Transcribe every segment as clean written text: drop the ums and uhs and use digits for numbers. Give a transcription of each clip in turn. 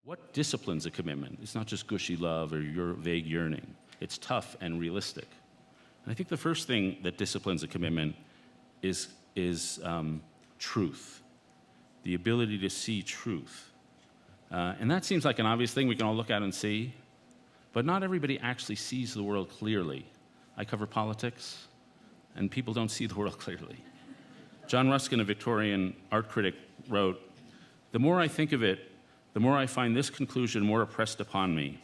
What disciplines a commitment? It's not just gushy love or your vague yearning. It's tough and realistic. And I think the first thing that disciplines a commitment is truth, the ability to see truth. And that seems like an obvious thing we can all look at and see, but not everybody actually sees the world clearly. I cover politics, and people don't see the world clearly. John Ruskin, a Victorian art critic, wrote, "The more I think of it, the more I find this conclusion more impressed upon me,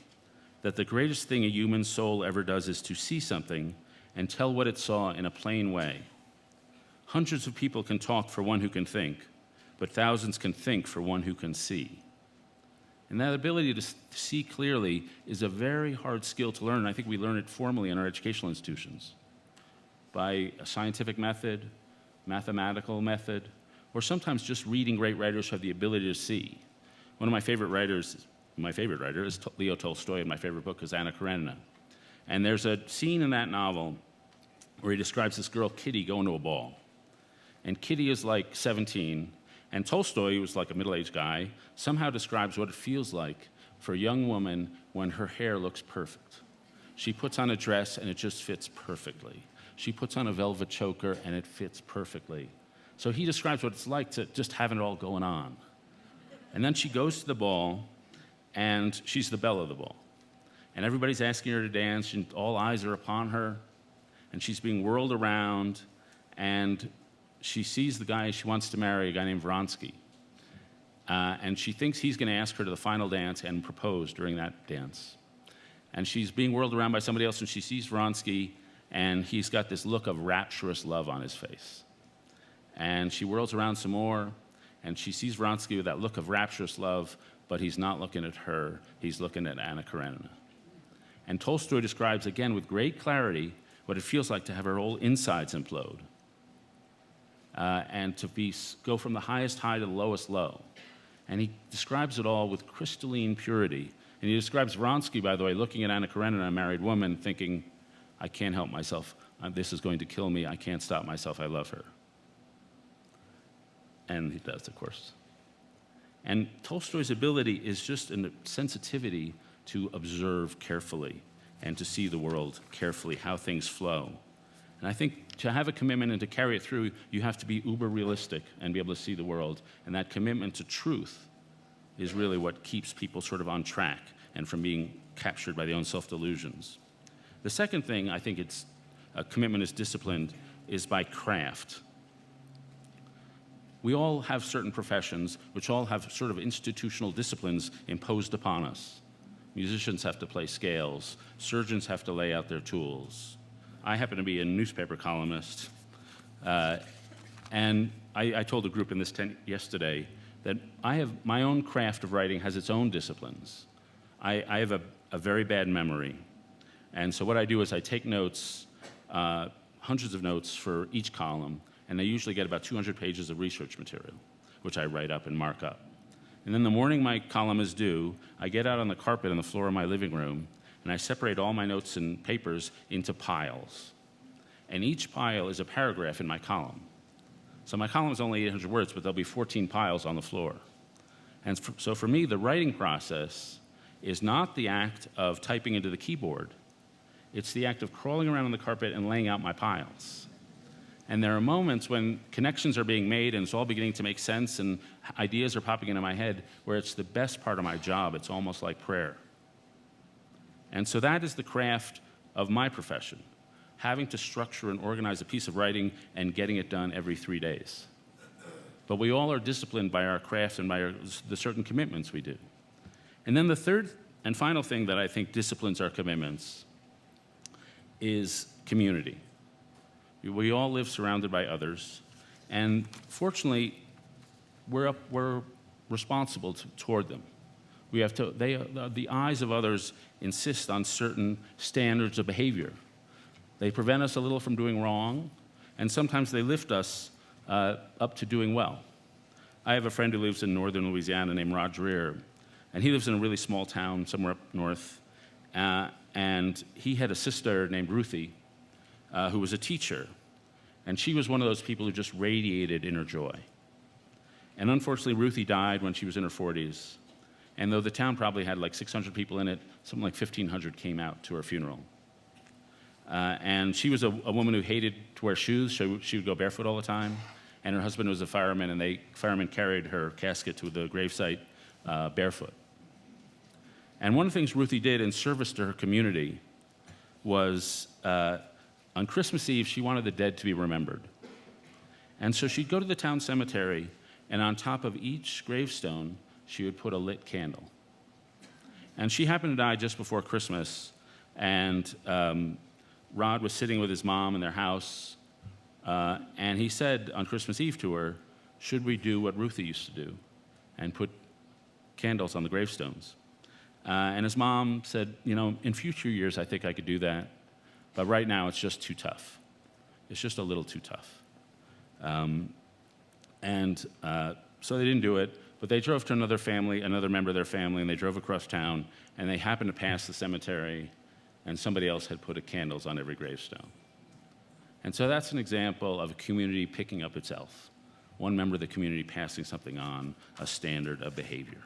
that the greatest thing a human soul ever does is to see something and tell what it saw in a plain way. Hundreds of people can talk for one who can think, but thousands can think for one who can see." And that ability to see clearly is a very hard skill to learn. I think we learn it formally in our educational institutions by a scientific method, mathematical method, or sometimes just reading great writers who have the ability to see. One of my favorite writers is Leo Tolstoy, and my favorite book is Anna Karenina. And there's a scene in that novel where he describes this girl, Kitty, going to a ball. And Kitty is like 17, and Tolstoy, who was like a middle-aged guy, somehow describes what it feels like for a young woman when her hair looks perfect. She puts on a dress and it just fits perfectly. She puts on a velvet choker and it fits perfectly. So he describes what it's like to just have it all going on. And then she goes to the ball, and she's the belle of the ball. And everybody's asking her to dance, and all eyes are upon her, and she's being whirled around, and she sees the guy she wants to marry, a guy named Vronsky. And she thinks he's going to ask her to the final dance and propose during that dance. And she's being whirled around by somebody else, and she sees Vronsky, and he's got this look of rapturous love on his face. And she whirls around some more, and she sees Vronsky with that look of rapturous love, but he's not looking at her, he's looking at Anna Karenina. And Tolstoy describes, again, with great clarity, what it feels like to have her whole insides implode, and to go from the highest high to the lowest low. And he describes it all with crystalline purity. And he describes Vronsky, by the way, looking at Anna Karenina, a married woman, thinking, I can't help myself, this is going to kill me, I can't stop myself, I love her. And he does, of course. And Tolstoy's ability is just a sensitivity to observe carefully and to see the world carefully, how things flow. And I think to have a commitment and to carry it through, you have to be uber realistic and be able to see the world. And that commitment to truth is really what keeps people sort of on track and from being captured by their own self-delusions. The second thing I think a commitment is disciplined is by craft. We all have certain professions which all have sort of institutional disciplines imposed upon us. Musicians have to play scales. Surgeons have to lay out their tools. I happen to be a newspaper columnist, and I told a group in this tent yesterday that my own craft of writing has its own disciplines. I have a very bad memory, and so what I do is I take notes, hundreds of notes for each column, and I usually get about 200 pages of research material, which I write up and mark up. And then the morning my column is due, I get out on the carpet on the floor of my living room, and I separate all my notes and papers into piles. And each pile is a paragraph in my column. So my column is only 800 words, but there'll be 14 piles on the floor. And so for me, the writing process is not the act of typing into the keyboard. It's the act of crawling around on the carpet and laying out my piles. And there are moments when connections are being made and it's all beginning to make sense and ideas are popping into my head where it's the best part of my job. It's almost like prayer. And so that is the craft of my profession, having to structure and organize a piece of writing and getting it done every 3 days. But we all are disciplined by our craft and by the certain commitments we do. And then the third and final thing that I think disciplines our commitments is community. We all live surrounded by others, and fortunately, we're responsible toward them. We have to. The eyes of others insist on certain standards of behavior. They prevent us a little from doing wrong, and sometimes they lift us up to doing well. I have a friend who lives in northern Louisiana named Rod Dreher, and he lives in a really small town somewhere up north, and he had a sister named Ruthie, who was a teacher, and she was one of those people who just radiated inner joy. And unfortunately, Ruthie died when she was in her 40s, And though the town probably had like 600 people in it, something like 1,500 came out to her funeral. And she was a woman who hated to wear shoes. She would go barefoot all the time. And her husband was a fireman, and firemen carried her casket to the gravesite barefoot. And one of the things Ruthie did in service to her community was on Christmas Eve, she wanted the dead to be remembered. And so she'd go to the town cemetery, and on top of each gravestone, she would put a lit candle. And she happened to die just before Christmas, and Rod was sitting with his mom in their house, and he said on Christmas Eve to her, should we do what Ruthie used to do and put candles on the gravestones? And his mom said, in future years I think I could do that, but right now it's just too tough. It's just a little too tough. So they didn't do it, but they drove to another member of their family, and they drove across town, and they happened to pass the cemetery, and somebody else had put candles on every gravestone. And so that's an example of a community picking up itself. One member of the community passing something on, a standard of behavior.